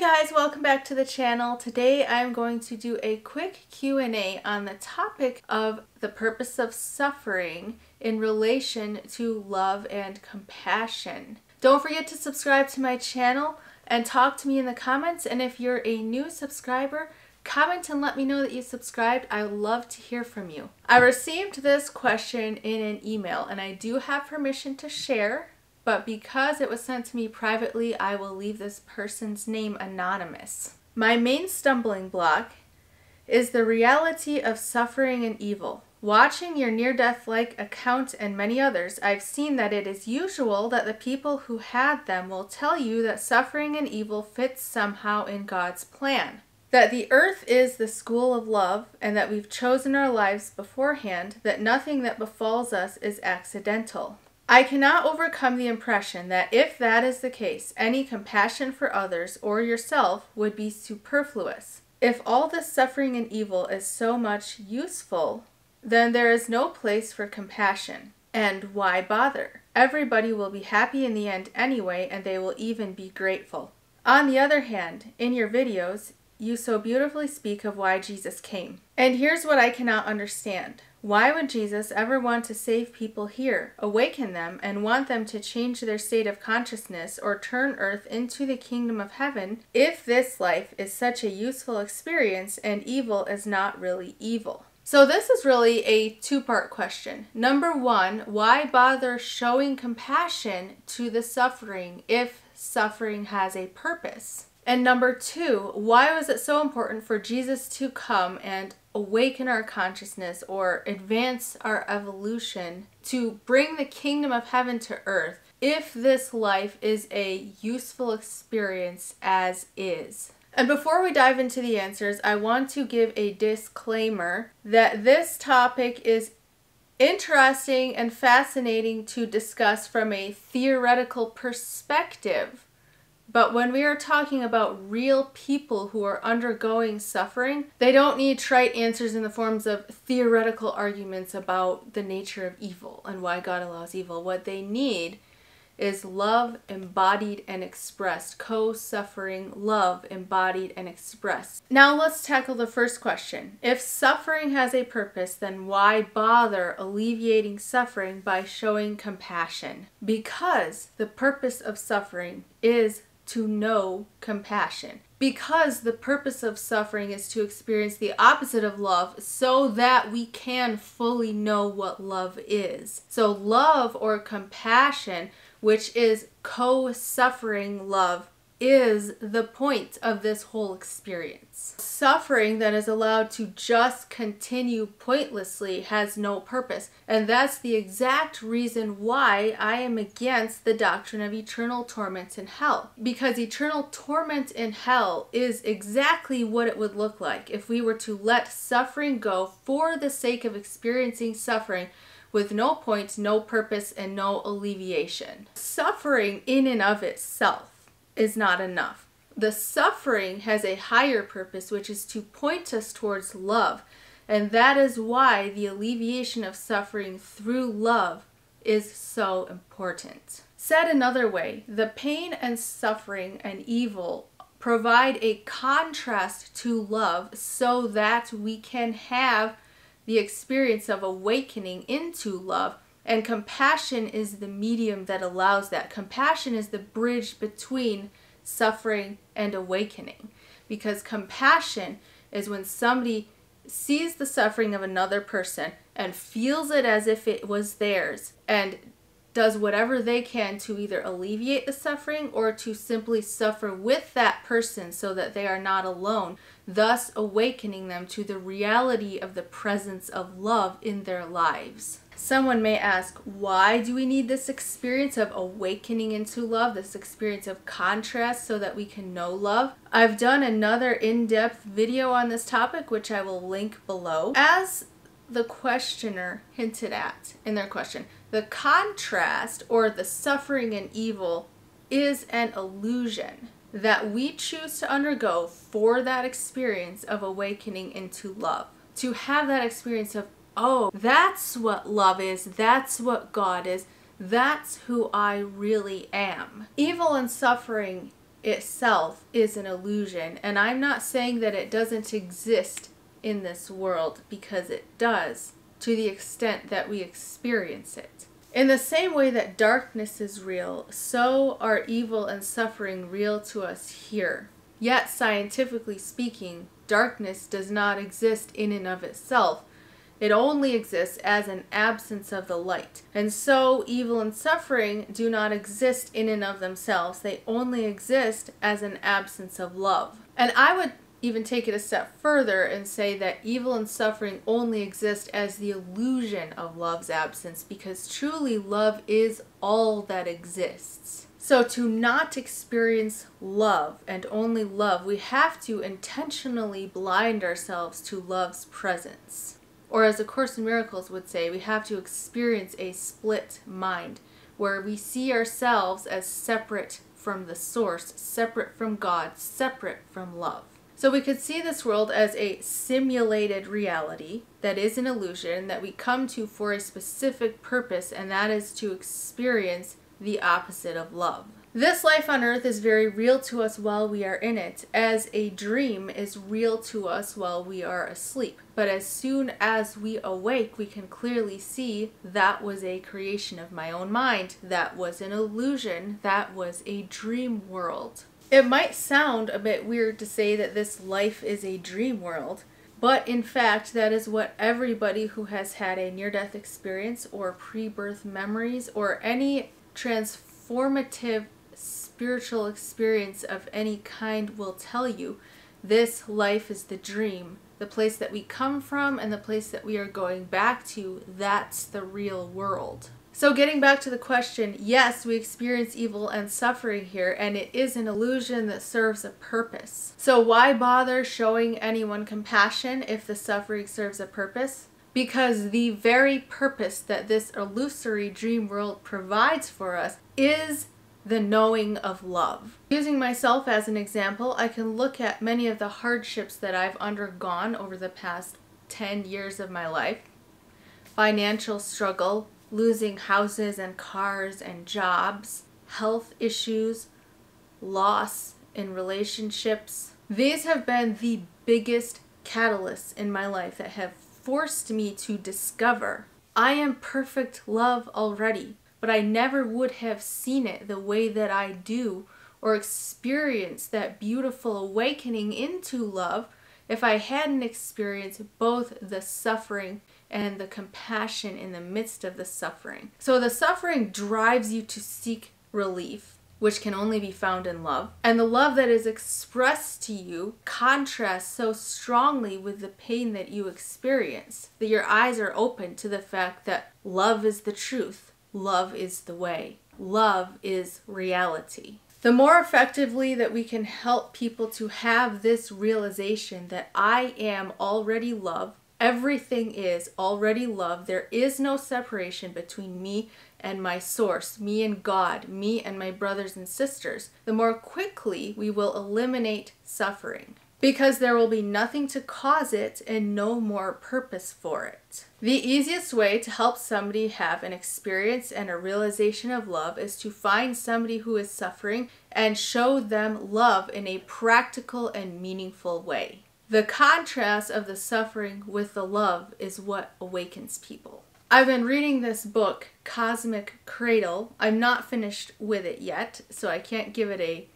guys, welcome back to the channel. Today I'm going to do a quick Q&A on the topic of the purpose of suffering in relation to love and compassion. Don't forget to subscribe to my channel and talk to me in the comments, and if you're a new subscriber, comment and let me know that you subscribed. I would love to hear from you. I received this question in an email and I do have permission to share, but because it was sent to me privately, I will leave this person's name anonymous. My main stumbling block is the reality of suffering and evil. Watching your near-death-like account and many others, I've seen that it is usual that the people who had them will tell you that suffering and evil fits somehow in God's plan. That the earth is the school of love, and that we've chosen our lives beforehand, that nothing that befalls us is accidental. I cannot overcome the impression that if that is the case, any compassion for others or yourself would be superfluous. If all this suffering and evil is so much useful, then there is no place for compassion. And why bother? Everybody will be happy in the end anyway, and they will even be grateful. On the other hand, in your videos, you so beautifully speak of why Jesus came. And here's what I cannot understand. Why would Jesus ever want to save people here, awaken them, and want them to change their state of consciousness or turn earth into the kingdom of heaven if this life is such a useful experience and evil is not really evil? So this is really a two-part question. Number one, why bother showing compassion to the suffering if suffering has a purpose? And number two, why was it so important for Jesus to come and awaken our consciousness or advance our evolution to bring the kingdom of heaven to earth if this life is a useful experience as is? And before we dive into the answers, I want to give a disclaimer that this topic is interesting and fascinating to discuss from a theoretical perspective. But when we are talking about real people who are undergoing suffering, they don't need trite answers in the forms of theoretical arguments about the nature of evil and why God allows evil. What they need is love embodied and expressed, co-suffering love embodied and expressed. Now let's tackle the first question. If suffering has a purpose, then why bother alleviating suffering by showing compassion? Because the purpose of suffering is to know compassion. Because the purpose of suffering is to experience the opposite of love so that we can fully know what love is. So love or compassion, which is co-suffering love, is the point of this whole experience. Suffering that is allowed to just continue pointlessly has no purpose, and that's the exact reason why I am against the doctrine of eternal torment in hell. Because eternal torment in hell is exactly what it would look like if we were to let suffering go for the sake of experiencing suffering with no point, no purpose, and no alleviation. Suffering in and of itself is not enough. The suffering has a higher purpose, which is to point us towards love. And that is why the alleviation of suffering through love is so important. Said another way, the pain and suffering and evil provide a contrast to love so that we can have the experience of awakening into love. And compassion is the medium that allows that. Compassion is the bridge between suffering and awakening. Because compassion is when somebody sees the suffering of another person and feels it as if it was theirs and does whatever they can to either alleviate the suffering or to simply suffer with that person so that they are not alone, thus awakening them to the reality of the presence of love in their lives. Someone may ask, why do we need this experience of awakening into love, this experience of contrast so that we can know love? I've done another in-depth video on this topic, which I will link below. As the questioner hinted at in their question, the contrast or the suffering and evil is an illusion that we choose to undergo for that experience of awakening into love. To have that experience of, oh, that's what love is, that's what God is, that's who I really am. Evil and suffering itself is an illusion. And I'm not saying that it doesn't exist in this world, because it does, to the extent that we experience it. In the same way that darkness is real, so are evil and suffering real to us here. Yet, scientifically speaking, darkness does not exist in and of itself. It only exists as an absence of the light. And so, evil and suffering do not exist in and of themselves. They only exist as an absence of love. And I would even take it a step further and say that evil and suffering only exist as the illusion of love's absence, because truly love is all that exists. So to not experience love and only love, we have to intentionally blind ourselves to love's presence. Or as A Course in Miracles would say, we have to experience a split mind, where we see ourselves as separate from the source, separate from God, separate from love. So we could see this world as a simulated reality that is an illusion that we come to for a specific purpose, and that is to experience the opposite of love. This life on earth is very real to us while we are in it, as a dream is real to us while we are asleep. But as soon as we awake, we can clearly see that was a creation of my own mind. That was an illusion. That was a dream world. It might sound a bit weird to say that this life is a dream world, but in fact, that is what everybody who has had a near-death experience or pre-birth memories or any transformative spiritual experience of any kind will tell you. This life is the dream. The place that we come from and the place that we are going back to, that's the real world. So getting back to the question, yes, we experience evil and suffering here, and it is an illusion that serves a purpose. So why bother showing anyone compassion if the suffering serves a purpose? Because the very purpose that this illusory dream world provides for us is the knowing of love. Using myself as an example, I can look at many of the hardships that I've undergone over the past 10 years of my life. Financial struggle, losing houses and cars and jobs, health issues, loss in relationships. These have been the biggest catalysts in my life that have forced me to discover I am perfect love already, but I never would have seen it the way that I do or experienced that beautiful awakening into love if I hadn't experienced both the suffering and the compassion in the midst of the suffering. So the suffering drives you to seek relief, which can only be found in love. And the love that is expressed to you contrasts so strongly with the pain that you experience that your eyes are open to the fact that love is the truth. Love is the way. Love is reality. The more effectively that we can help people to have this realization that I am already love, everything is already love, there is no separation between me and my source, me and God, me and my brothers and sisters, the more quickly we will eliminate suffering. Because there will be nothing to cause it and no more purpose for it. The easiest way to help somebody have an experience and a realization of love is to find somebody who is suffering and show them love in a practical and meaningful way. The contrast of the suffering with the love is what awakens people. I've been reading this book, Cosmic Cradle. I'm not finished with it yet, so I can't give it a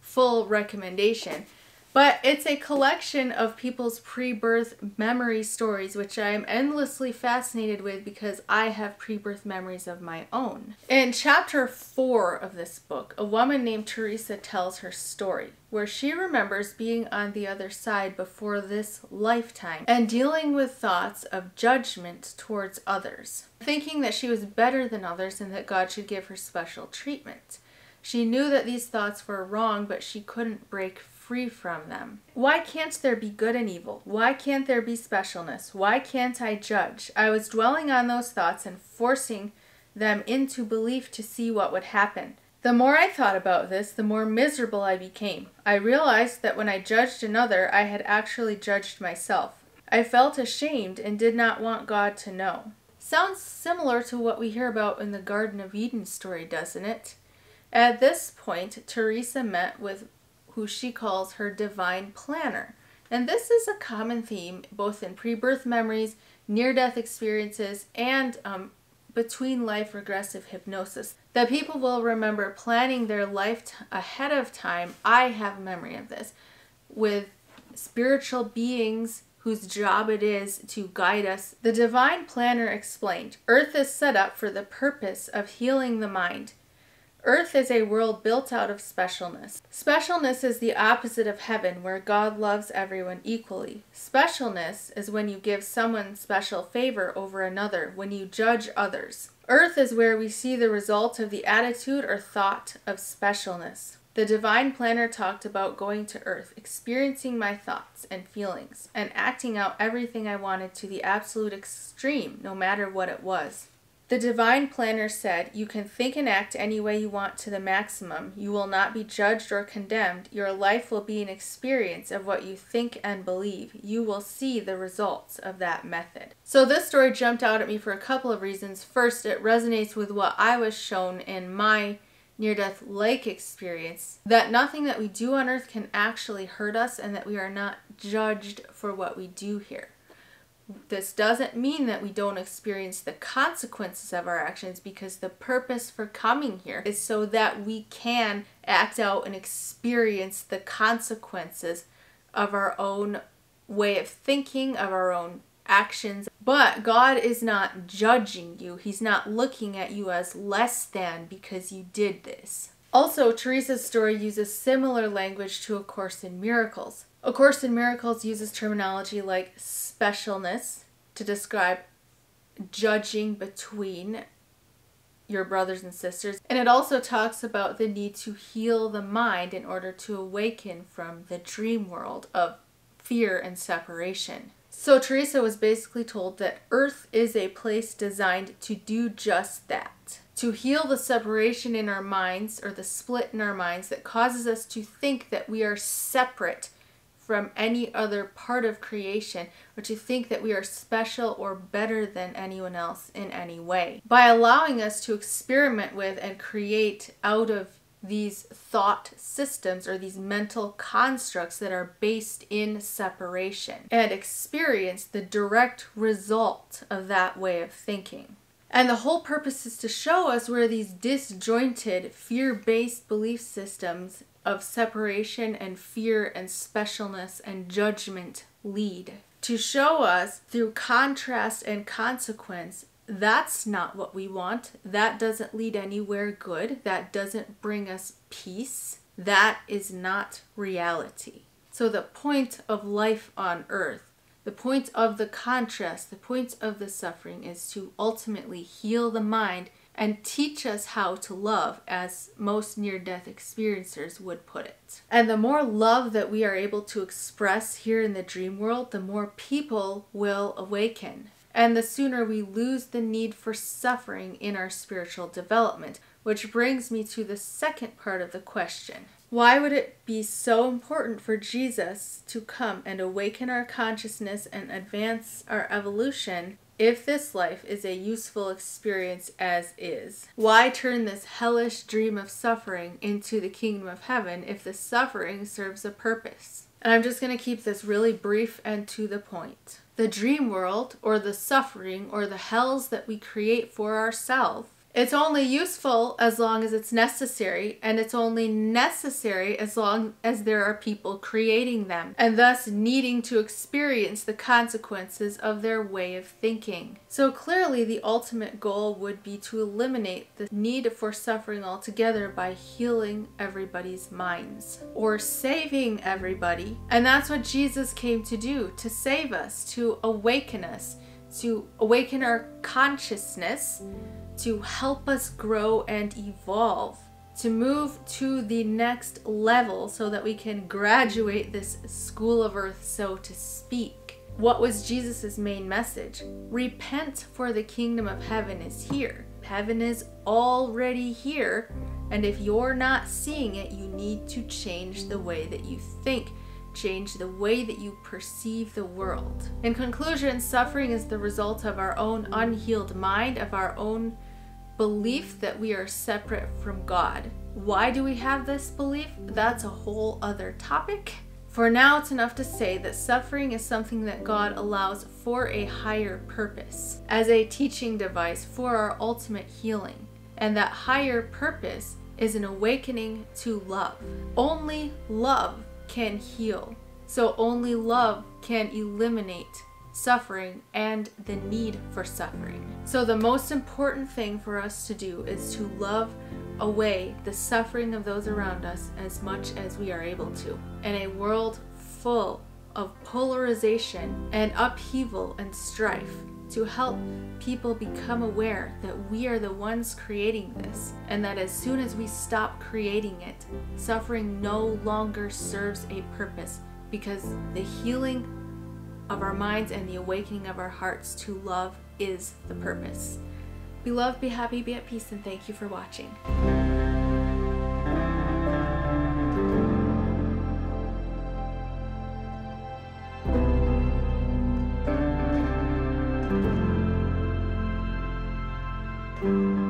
full recommendation. But it's a collection of people's pre-birth memory stories, which I am endlessly fascinated with because I have pre-birth memories of my own. In chapter 4 of this book, a woman named Teresa tells her story, where she remembers being on the other side before this lifetime and dealing with thoughts of judgment towards others, thinking that she was better than others and that God should give her special treatment. She knew that these thoughts were wrong, but she couldn't break free from them. Why can't there be good and evil? Why can't there be specialness? Why can't I judge? I was dwelling on those thoughts and forcing them into belief to see what would happen. The more I thought about this, the more miserable I became. I realized that when I judged another, I had actually judged myself. I felt ashamed and did not want God to know. Sounds similar to what we hear about in the Garden of Eden story, doesn't it? At this point, Teresa met with who she calls her divine planner. And this is a common theme both in pre-birth memories, near-death experiences, and between life regressive hypnosis, that people will remember planning their life ahead of time. I have memory of this with spiritual beings whose job it is to guide us. The divine planner explained, Earth is set up for the purpose of healing the mind. Earth is a world built out of specialness. Specialness is the opposite of heaven, where God loves everyone equally. Specialness is when you give someone special favor over another, when you judge others. Earth is where we see the result of the attitude or thought of specialness. The divine planner talked about going to Earth, experiencing my thoughts and feelings, and acting out everything I wanted to the absolute extreme, no matter what it was. The divine planner said, you can think and act any way you want to the maximum. You will not be judged or condemned. Your life will be an experience of what you think and believe. You will see the results of that method. So this story jumped out at me for a couple of reasons. First, it resonates with what I was shown in my near-death-like experience, that nothing that we do on earth can actually hurt us and that we are not judged for what we do here. This doesn't mean that we don't experience the consequences of our actions, because the purpose for coming here is so that we can act out and experience the consequences of our own way of thinking, of our own actions. But God is not judging you. He's not looking at you as less than because you did this. Also, Teresa's story uses similar language to A Course in Miracles. A Course in Miracles uses terminology like specialness to describe judging between your brothers and sisters. And it also talks about the need to heal the mind in order to awaken from the dream world of fear and separation. So Teresa was basically told that Earth is a place designed to do just that. To heal the separation in our minds, or the split in our minds that causes us to think that we are separate from any other part of creation, or to think that we are special or better than anyone else in any way. By allowing us to experiment with and create out of these thought systems, or these mental constructs that are based in separation, and experience the direct result of that way of thinking. And the whole purpose is to show us where these disjointed, fear-based belief systems of separation and fear and specialness and judgment lead. To show us through contrast and consequence, that's not what we want. That doesn't lead anywhere good. That doesn't bring us peace. That is not reality. So the point of life on earth, the point of the contrast, the point of the suffering, is to ultimately heal the mind and teach us how to love, as most near-death experiencers would put it. And the more love that we are able to express here in the dream world, the more people will awaken. And the sooner we lose the need for suffering in our spiritual development. Which brings me to the second part of the question. Why would it be so important for Jesus to come and awaken our consciousness and advance our evolution if this life is a useful experience as is? Why turn this hellish dream of suffering into the kingdom of heaven if the suffering serves a purpose? And I'm just going to keep this really brief and to the point. The dream world, or the suffering, or the hells that we create for ourselves, it's only useful as long as it's necessary, and it's only necessary as long as there are people creating them, and thus needing to experience the consequences of their way of thinking. So clearly the ultimate goal would be to eliminate the need for suffering altogether by healing everybody's minds, or saving everybody. And that's what Jesus came to do, to save us, to awaken our consciousness, to help us grow and evolve, to move to the next level so that we can graduate this school of earth, so to speak. What was Jesus' main message? Repent, for the kingdom of heaven is here. Heaven is already here, and if you're not seeing it, you need to change the way that you think. Change the way that you perceive the world. In conclusion, suffering is the result of our own unhealed mind, of our own belief that we are separate from God. Why do we have this belief? That's a whole other topic. For now, it's enough to say that suffering is something that God allows for a higher purpose, as a teaching device for our ultimate healing. And that higher purpose is an awakening to love. Only love can heal. So only love can eliminate suffering and the need for suffering. So the most important thing for us to do is to love away the suffering of those around us as much as we are able to. In a world full of polarization and upheaval and strife, to help people become aware that we are the ones creating this, and that as soon as we stop creating it, suffering no longer serves a purpose, because the healing of our minds and the awakening of our hearts to love is the purpose. Be loved, be happy, be at peace, and thank you for watching. Thank you.